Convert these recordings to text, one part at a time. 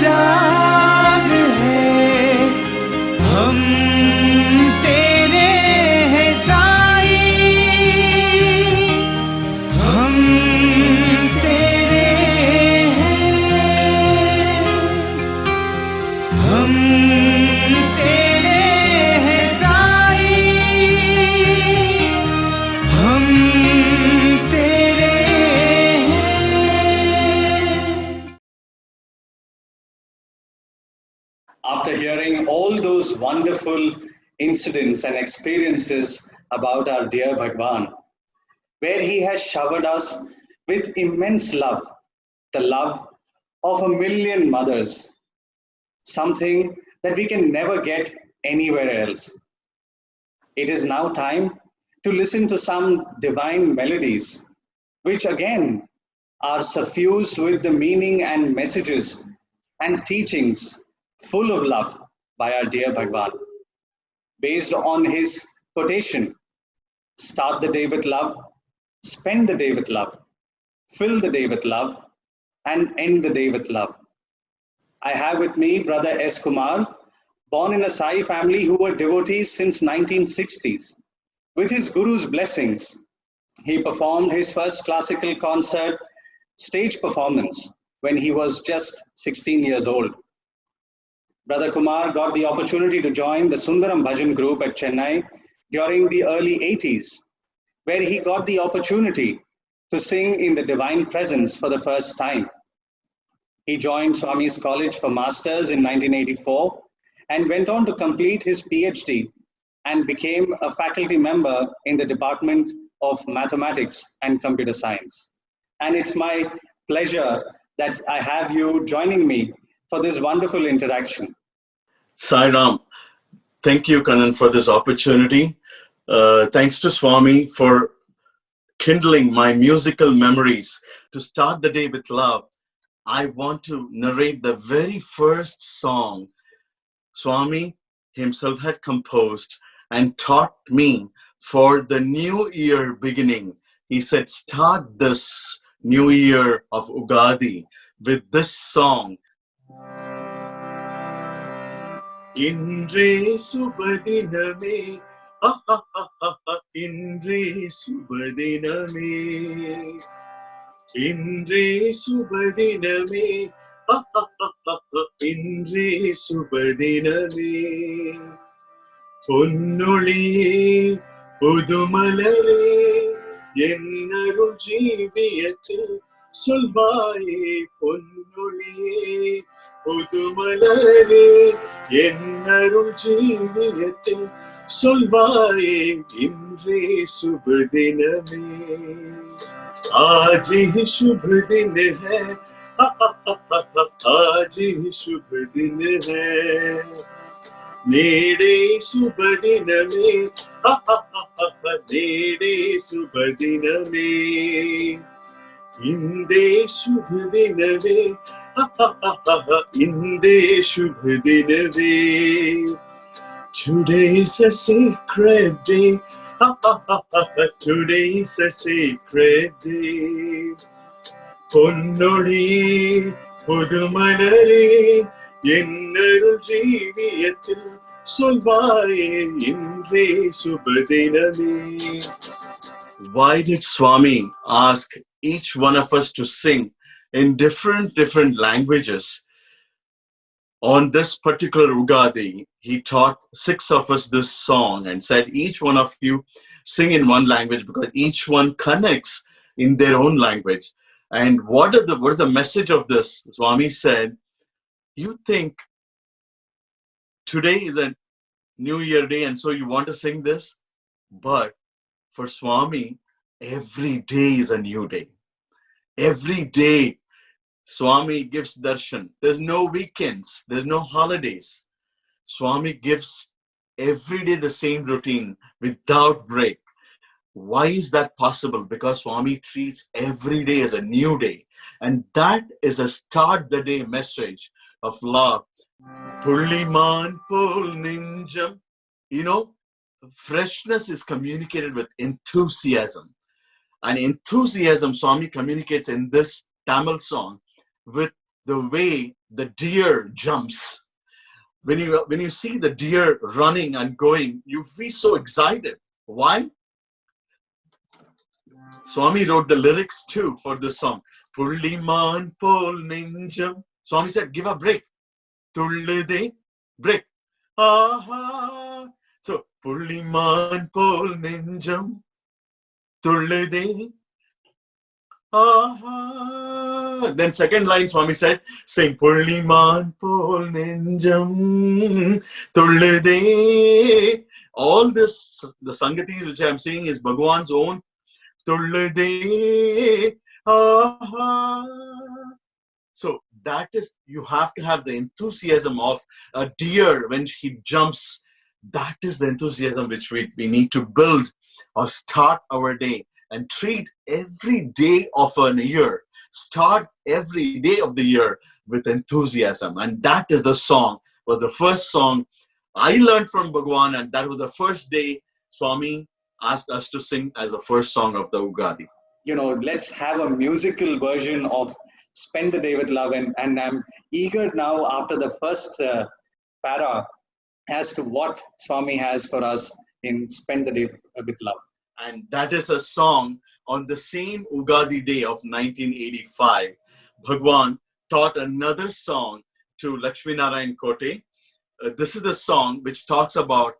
राग है, हम तेरे हैं साईं, हम तेरे हैं, हम तेरे हैं साईं, हम तेरे हैं। After hearing all those wonderful incidents and experiences about our dear Bhagawan, where he has showered us with immense love, the love of a million mothers, something that we can never get anywhere else. It is now time to listen to some divine melodies, which again are suffused with the meaning and messages and teachings full of love by our dear Bhagavan. Based on his quotation, start the day with love, spend the day with love, fill the day with love, and end the day with love. I have with me brother S. Kumar, born in a Sai family who were devotees since 1960s. With his guru's blessings, he performed his first classical concert stage performance when he was just 16 years old. Brother Kumar got the opportunity to join the Sundaram Bhajan group at Chennai during the early 80s, where he got the opportunity to sing in the Divine Presence for the first time. He joined Swami's College for Masters in 1984 and went on to complete his PhD and became a faculty member in the Department of Mathematics and Computer Science. And it's my pleasure that I have you joining me for this wonderful interaction. Sai Ram, thank you, Kanan, for this opportunity. Thanks to Swami for kindling my musical memories. To start the day with love, I want to narrate the very first song Swami himself had composed and taught me for the new year beginning. He said, start this new year of Ugadi with this song. Indre subadiname, Indre subadiname, Indre subadiname, Indre subadiname, Ponnoliye, Pudumalare, Yennaru jeeviyathil solvaye, Ponnoliye, Pudumalare, Yennaru jeeviyathil solvaye, Indre subadiname. आज ही शुभ दिन है, आज ही शुभ दिन है, नेड़े शुभ दिन में, नेड़े शुभ दिन में, इंदे शुभ दिन में, इंदे शुभ दिन में. Today is a sacred day. Today is a sacred day. Ponnoliye, Pudumalare, Yennaru jeeviyathil solvaye, Indre subadiname. Why did Swami ask each one of us to sing in different languages? On this particular Ugadi, he taught 6 of us this song and said, each one of you sing in one language because each one connects in their own language. And what is the message of this? Swami said, you think today is a New Year day and so you want to sing this? But for Swami, every day is a new day. Every day Swami gives darshan. There's no weekends. There's no holidays. Swami gives every day the same routine without break. Why is that possible? Because Swami treats every day as a new day. And that is a start the day message of love. Pulliman pol ninjam. You know, freshness is communicated with enthusiasm. And enthusiasm, Swami communicates in this Tamil song with the way the deer jumps. When you see the deer running and going, you feel so excited. Why? Swami wrote the lyrics too for this song. Pulliman pol ninjam. Swami said, give a break. Tullide, break. Aha. So, Pulliman pol ninjam. Tullide. Aha. Then second line, Swami said, sing Pulliman pol ninjam. Tullide. All this, the Sangatis which I am singing is Bhagawan's own. Tullide. Aha. So that is, you have to have the enthusiasm of a deer when he jumps. That is the enthusiasm which we need to build or start our day, and treat every day of a year. Start every day of the year with enthusiasm. And that is the song, was the first song I learned from Bhagawan, and that was the first day Swami asked us to sing as the first song of the Ugadi. Let's have a musical version of Spend the Day with Love. And I'm eager now after the first para as to what Swami has for us in Spend the Day with Love. And that is a song on the same Ugadi day of 1985. Bhagawan taught another song to Lakshmi Narayan Kote. This is the song which talks about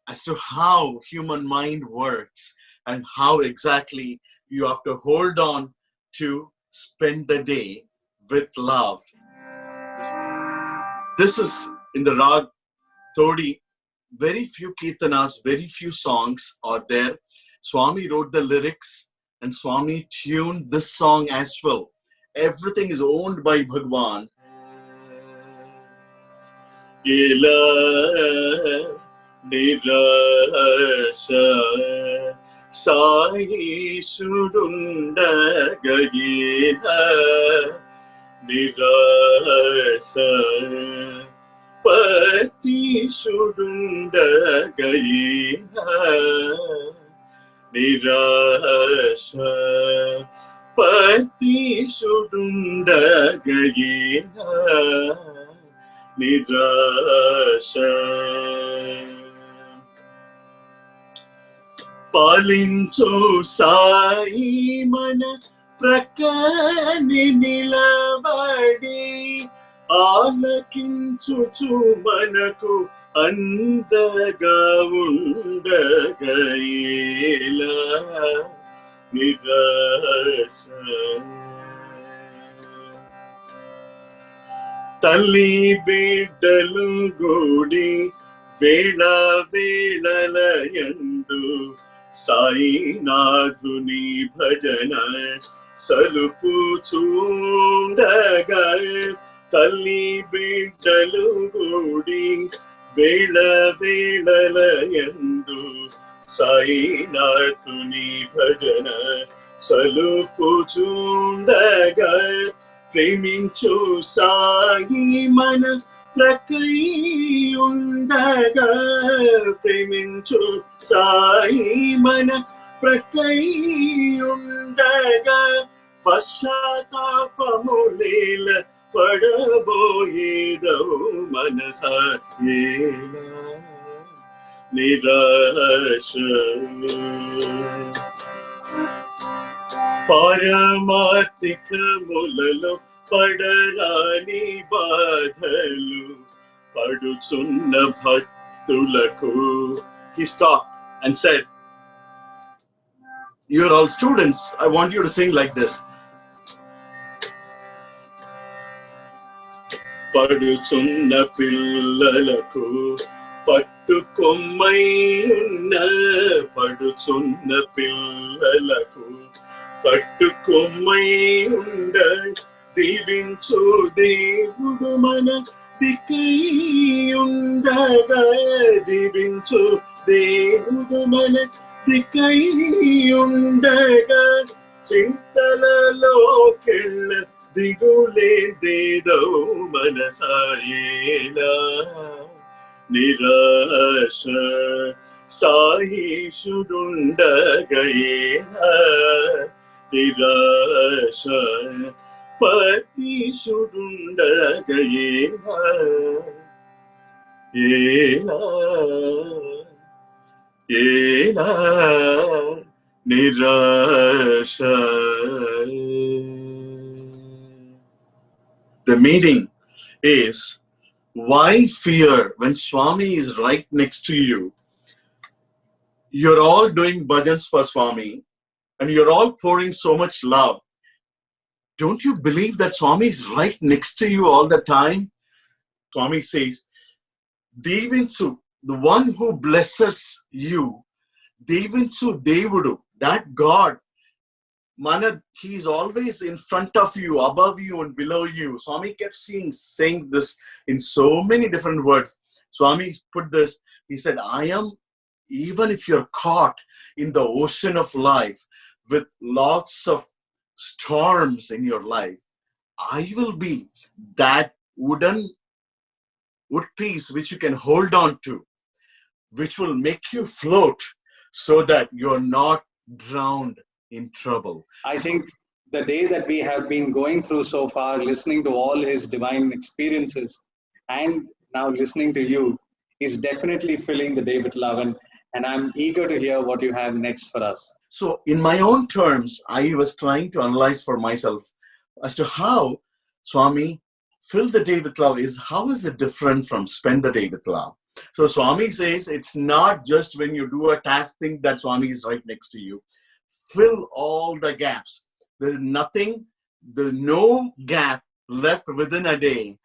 as to how human mind works and how exactly you have to hold on to spend the day with love. This is in the Rag Todi. Very few kirtanas, very few songs are there. Swami wrote the lyrics and Swami tuned this song as well. Everything is owned by Bhagawan. Ila nirasa sai sudunda gayina nirasa pati sudunda gayina nirasa pati sudunda gayina nirasa palincho sai mana prakani nilabadi ఆలకించుచు మనకు అందగా ఉండగయేలా నిరాశ తల్లి బిడ్డలు గూడి వేళ వేళలయందు సాయినాథుని భజన సలుపు చూడగా తల్లి బిడ్డలు గూడి వేళ వేళలయందు సాయినాథుని భజన సలుపు చూడగా ప్రేమించు సాయి మన ప్రకై ఉండగా ప్రేమించు సాయి మన ప్రకై ఉండగా పశ్చాత్తాపము నేల పడబోయేదవు మనస ఏలా నిరాశ పారమార్థికములలో పడరాని బాధలు పడుచున్న భక్తులకు. He stopped and said, "You're all students. I want you to sing like this." పడుచున్న పిల్లలకు పట్టుకొమ్మై ఉన్న పడుచున్న పిల్లలకు పట్టుకొమ్మై ఉండ దీవించు దేవుడు మన దిక్కై ఉండగా దీవించు దేవుడు మన దిక్కై ఉండగా చింతలలోకెళ్ళ దిగులేదేదో మనసాయేలా నిరాశ సాయిషుడుండగయేలా నిరాశ పతిషుడుండగయేలా ఏలా ఏలా నిరాశ. The meaning is, why fear when Swami is right next to you? You're all doing bhajans for Swami and you're all pouring so much love. Don't you believe that Swami is right next to you all the time? Swami says, Devinsu, the one who blesses you, Devinsu Devudu, that God, Mana, he is always in front of you, above you and below you. Swami kept saying this in so many different words. Swami put this, he said, I am, even if you're caught in the ocean of life with lots of storms in your life, I will be that wood piece which you can hold on to, which will make you float so that you're not drowned in trouble. I think the day that we have been going through so far, listening to all his divine experiences and now listening to you, is definitely filling the day with love. And I'm eager to hear what you have next for us. So in my own terms, I was trying to analyze for myself as to how Swami fill the day with love is, how is it different from spend the day with love? So Swami says it's not just when you do a task thing that Swami is right next to you. Fill all the gaps. There's nothing, there's no gap left within a day,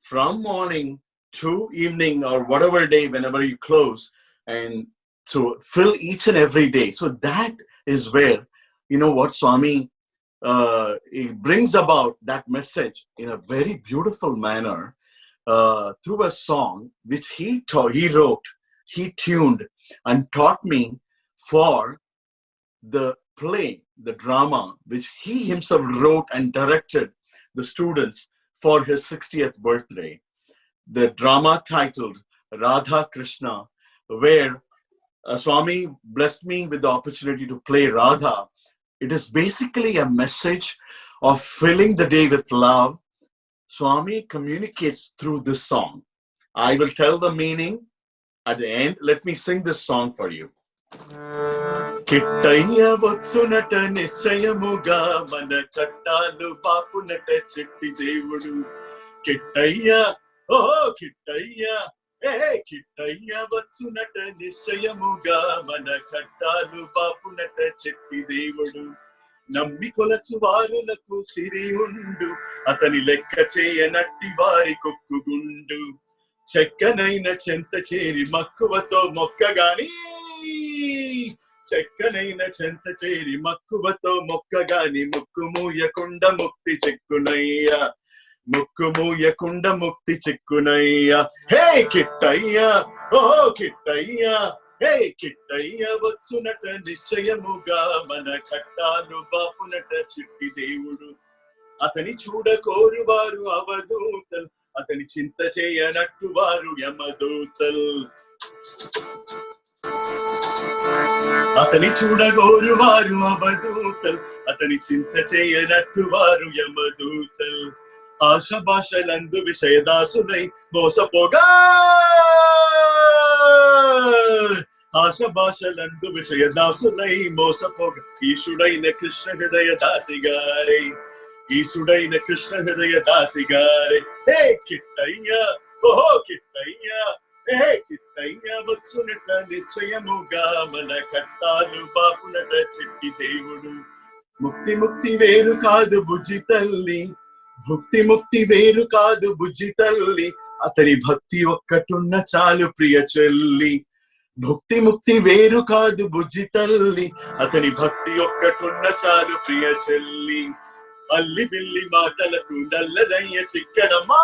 from morning to evening or whatever day, whenever you close, and to fill each and every day. So that is where, you know what, Swami he brings about that message in a very beautiful manner through a song which he wrote, he tuned and taught me for the play, the drama, which he himself wrote and directed the students for his 60th birthday. The drama titled Radha Krishna, where Swami blessed me with the opportunity to play Radha. It is basically a message of filling the day with love. Swami communicates through this song. I will tell the meaning at the end. Let me sing this song for you. Kittaya vatsunata nischayamuga mana kattalu bapunata chitti devudu. Kittaya, oh kittaya, hey kittaya vatsunata nischayamuga mana kattalu bapunata chitti devudu. నమ్మి కొలచు వారులకు సిరి ఉండు, అతని లెక్క చేయనట్టి వారి కొక్కుగుండు. చెక్కనైన చెంత చేరి మక్కువతో మొక్కగాని, చెక్కనైన చెంత చేరి మక్కువతో మొక్కగాని, ముక్కు మూయకుండ ముక్తి చెక్కునయ్యా, ముక్కు మూయకుండ ముక్తి చెక్కునయ్యా. హే కిట్టయ్యా, ఓ కిట్టయ్యా, హే కిట్టయ్య వచ్చునట నిశ్చయముగా మన కట్టాలు బాపునట చిట్టి దేవుడు. అతని చూడ కోరువారు అవధూతల్, అతని చింత చేయనట్టు వారు యమదూతల్. అతని చూడగోరువారు అవధూతల్, అతని చింత చేయనట్టు వారు యమదూతల్. ఆశ భాషలందు విషయదాసులై మోసపోగా, ఆశ భాషలందు విషయదాసులై మోసపోగా, ఈశుడైన కృష్ణ హృదయ దాసిగారే, ఈశుడైన కృష్ణ హృదయ దాసిగారే. హే కిట్టయ్యా, ఓహో కిట్టయ్యా, హే కిట్టయ్య వచ్చునట నిశ్చయముగా మన కట్టాలు బాపునట చిట్టి దేవుడు. ముక్తి ముక్తి వేరు కాదు బుజ్జి తల్లి, భుక్తి ముక్తి వేరు కాదు బుజ్జి తల్లి, అతని భక్తి ఒక్కటున్న చాలు ప్రియ చెల్లి. భుక్తి ముక్తి వేరు కాదు బుజ్జి తల్లి, అతని భక్తి ఒక్కటున్న చాలు ప్రియ చెల్లి. అల్లి బిల్లి మాటలకు నల్లదయ్య చిక్కడమా,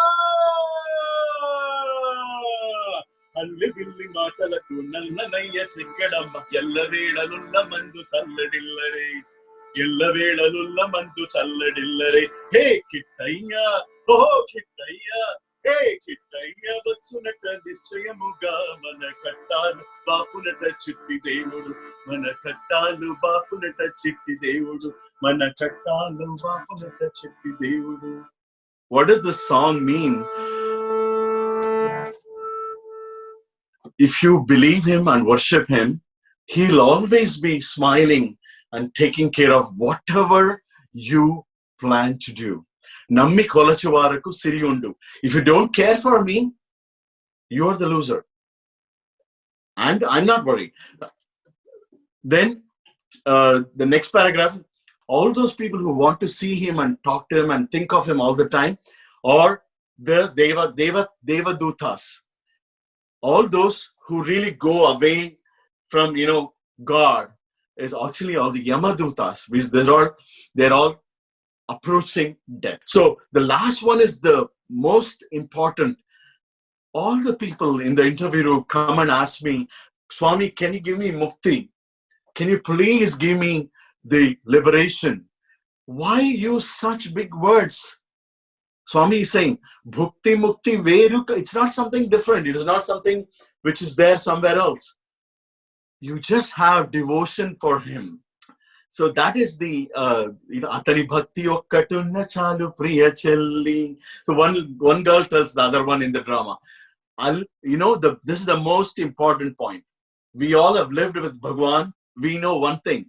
అల్లి బిల్లి మాటలకు నల్లనయ్య చిక్కడమ్మ. ఎల్లవేళలున్న మందు చల్లడిల్లరే, ఎల్లవేళలున్న మందు చల్లడిల్లరే. హే కిట్టయ్యా, ఓ కిట్టయ్యా, హే కిట్ట దయ్యవచ్చునట నిశ్చయముగా మన కట్టాలు బాపునట చిట్టి దేవుడు మన కట్టాలు బాపునట చిట్టి దేవుడు మన కట్టాలు బాపునట చిట్టి దేవుడు. What does this song mean? If you believe him and worship him, he'll always be smiling and taking care of whatever you plan to do. Nammi kolachu varaku siri undu. If you don't care for me, you're the loser. And I'm not worried. Then the next paragraph, all those people who want to see him and talk to him and think of him all the time, or the Devadutas, all those who really go away from God, is actually all the Yamadutas, which they're all approaching death. So the last one is the most important. All the people in the interview room come and ask me, Swami, can you give me mukti? Can you please give me the liberation? Why use such big words? Swami is saying, bhukti mukti veru. It's not something different. It is not something which is there somewhere else. You just have devotion for him. So that is the atani bhakti okkatunna chalu priya chelli. So one girl tells the other one in the drama. This is the most important point. We all have lived with Bhagawan. We know one thing.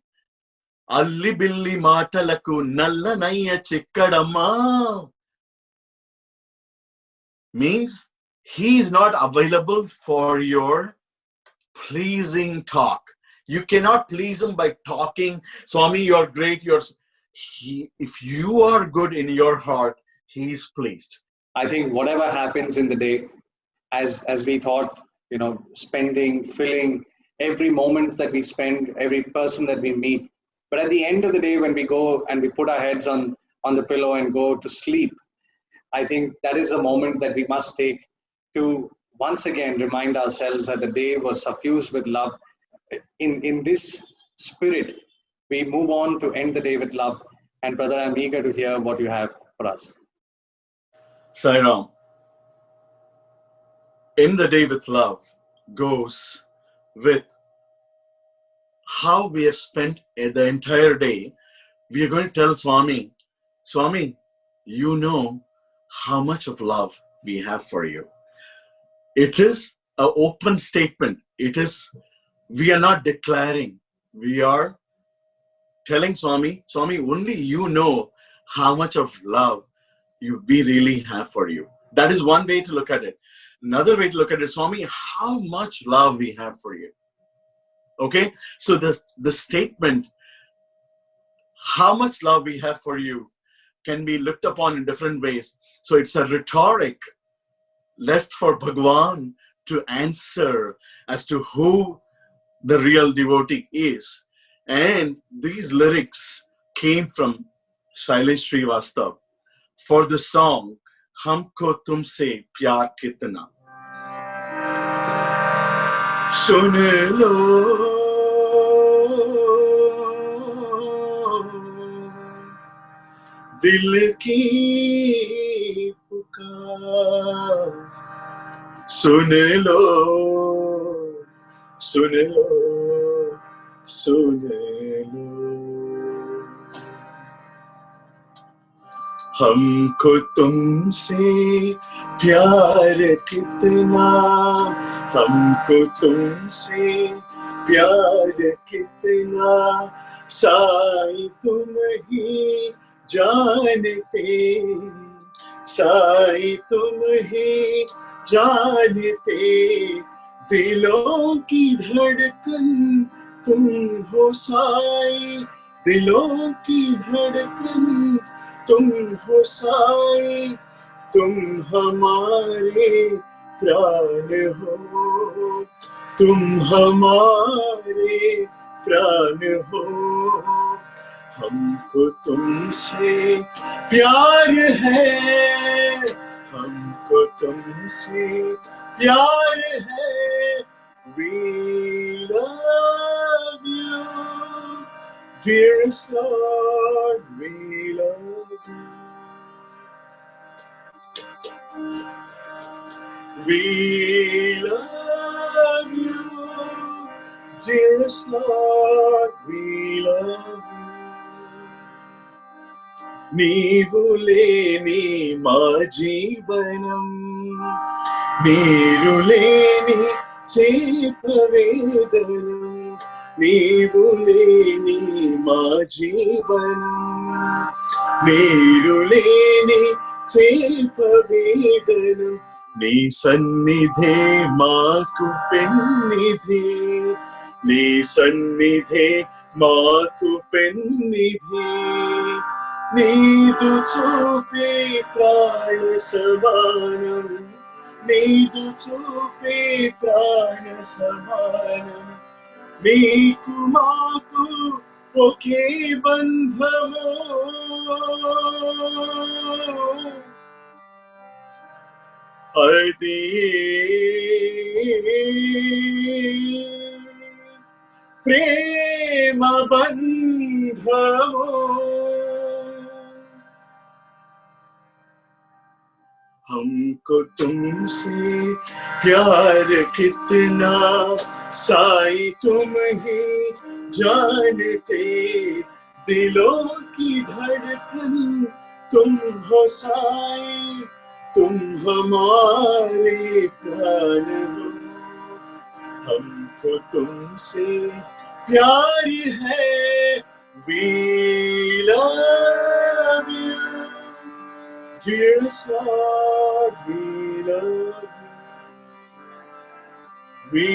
Alli billi matalaku nalla nayya chikkadamma. Means he is not available for your pleasing talk. You cannot please him by talking, Swami, you're great. If you are good in your heart, he is pleased. I think whatever happens in the day, as we thought, spending, filling every moment that we spend, every person that we meet. But at the end of the day, when we go and we put our heads on the pillow and go to sleep, I think that is the moment that we must take to once again remind ourselves that the day was suffused with love. In this spirit, we move on to end the day with love. And brother, I'm eager to hear what you have for us. Sairam. In the day with love goes with how we have spent the entire day. We are going to tell Swami, you know how much of love we have for you. It is an open statement. We are not declaring. We are telling Swami, only you know how much of love we really have for you. That is one way to look at it. Another way to look at it, Swami, how much love we have for you. Okay? So the statement, how much love we have for you, can be looked upon in different ways. So it's a rhetoric left for Bhagawan to answer as to who the real devotee is. And these lyrics came from Shailesh Srivastav for the song Humko Tumse Pyar Kitna. Sun lo dil ki pukar, sun lo, sun lo, sun lo. हमको तुमसे प्यार कितना, हमको तुमसे प्यार कितना, साईं तुम ही जानते, साईं तुम ही जानते, दिलों की धड़कन तुम हो साईं, दिलों की धड़कन तुम हो साईं, तुम हमारे प्राण हो, तुम हमारे प्राण हो, हमको तुमसे प्यार है, हमको तुमसे प्यार है, we love you, dearest Lord, we love you. We love you, dearest Lord, we love you. నీవు లేని మా జీవనం, నీరు లేని చేపవేదనం, నీవు లేని మా జీవనం, నీరు లేని చేపవేదనం, నీ సన్నిధే మాకు పెన్నిధి, నీ సన్నిధే మాకు పెన్నిధి, నీదు చూపే ప్రాణ సమానం, నీదు చూపే ప్రాణ సమానం, నీకు మాకు ఒకే బంధము, అది ప్రేమ బంధము. हमको तुमसे प्यार कितना साई तुम ही जानते, दिलों की धड़कन तुम हो साई, तुम हमारे प्राण हो, हमको तुमसे प्यार है, we love you, dearest Lord, we love you. We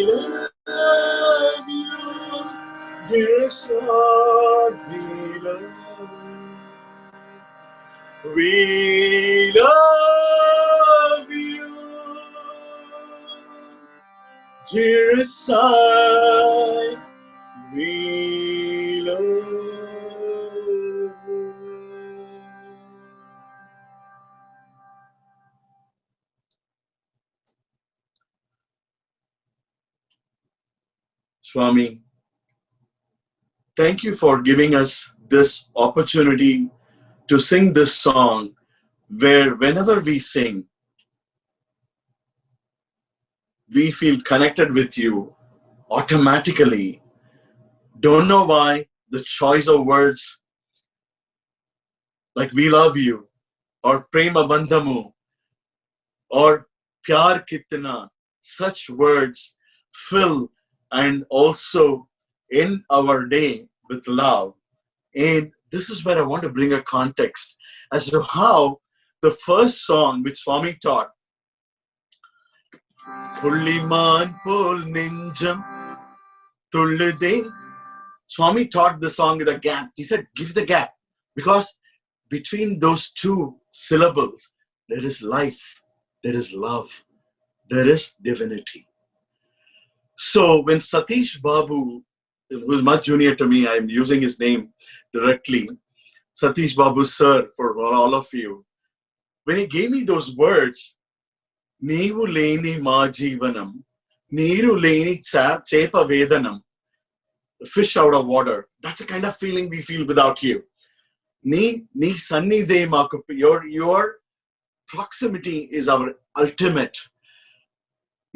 love you, dearest Lord, we love you. We love you, dearest Lord, we love you. Swami, thank you for giving us this opportunity to sing this song, where whenever we sing, we feel connected with you automatically. Don't know why the choice of words like we love you or Premabandham or Pyar Kitna, such words fill and also end our day with love. And this is where I want to bring a context as to how the first song which Swami taught, Pulliman Pol Ninjam Tullude, Swami taught the song with a gap. He said, give the gap, because between those two syllables, there is life, there is love, there is divinity. So when Satish Babu, who is much junior to me, I am using his name directly, Satish Babu sir, for all of you, when he gave me those words, Neevu leni ma jeevanam, Neeru leni chepa vedanam, fish out of water, that's the kind of feeling we feel without you. Nee sannidhe maaku, your proximity is our ultimate.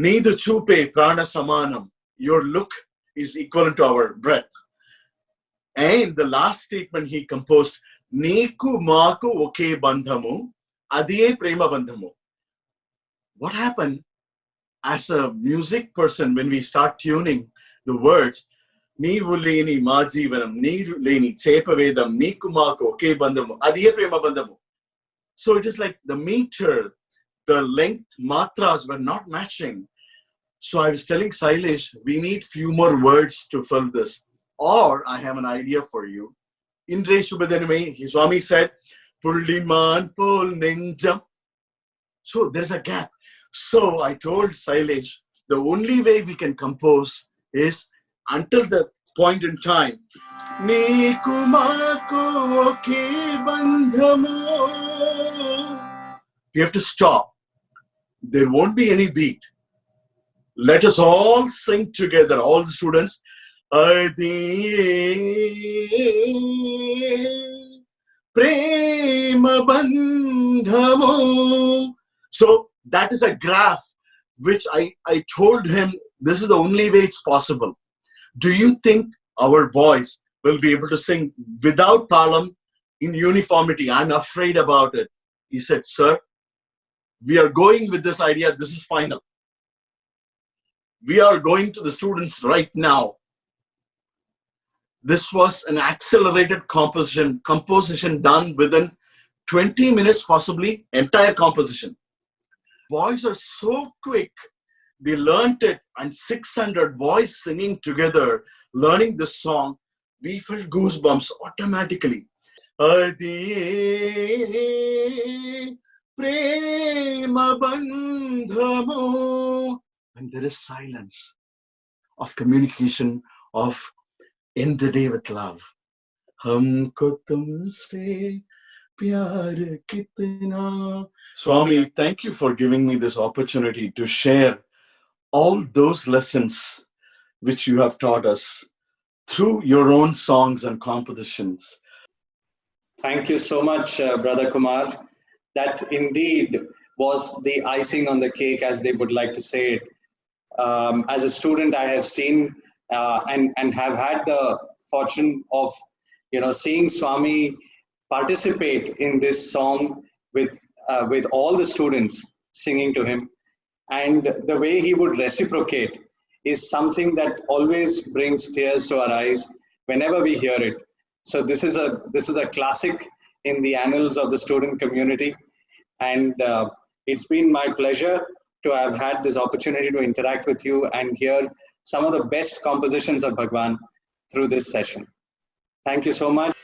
Needu chupe prana samanam, your look is equivalent to our breath. And the last statement he composed, Neeku maaku oke bandhamu, adiye prema bandhamu. What happened as a music person when we start tuning the words, Neevu leni ma jeevanam, neeru leni chepavedam, neeku maaku oke bandhamu, adiye prema bandhamu. So it is like the meter, the length, matras were not matching. So I was telling Sailesh, we need few more words to fill this. Or I have an idea for you. Indre Shubhadaname, Swami said, Pulliman Pol Ninjam. So there's a gap. So I told Sailesh, the only way we can compose is until the point in time, Neeku maaku oke bandhamu. We have to stop. There won't be any beat. Let us all sing together, all the students. Adiye Premabandham. So That is a graph which I told him this is the only way it's possible. Do you think our boys will be able to sing without talam in uniformity? I'm afraid about it. He said, sir, we are going with this idea. This is final. We are going to the students right now. This was an accelerated composition done within 20 minutes, possibly entire composition. Boys are so quick. They learned it, and 600 boys singing together, learning this song. We felt goosebumps automatically. Adiye Premabandham. And there is silence of communication, of end the day with love. Humko tumse pyar kitna. Swami, thank you for giving me this opportunity to share all those lessons which you have taught us through your own songs and compositions. Thank you so much, Brother Kumar. That indeed was the icing on the cake, as they would like to say it. As a student, I have seen and have had the fortune of seeing Swami participate in this song with all the students singing to him, and the way he would reciprocate is something that always brings tears to our eyes whenever we hear it. So this is a classic in the annals of the student community, and it's been my pleasure to have had this opportunity to interact with you and hear some of the best compositions of Bhagawan through this session. Thank you so much.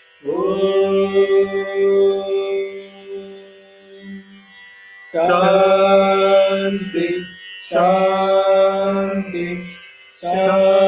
Shanti, Shanti, Shanti.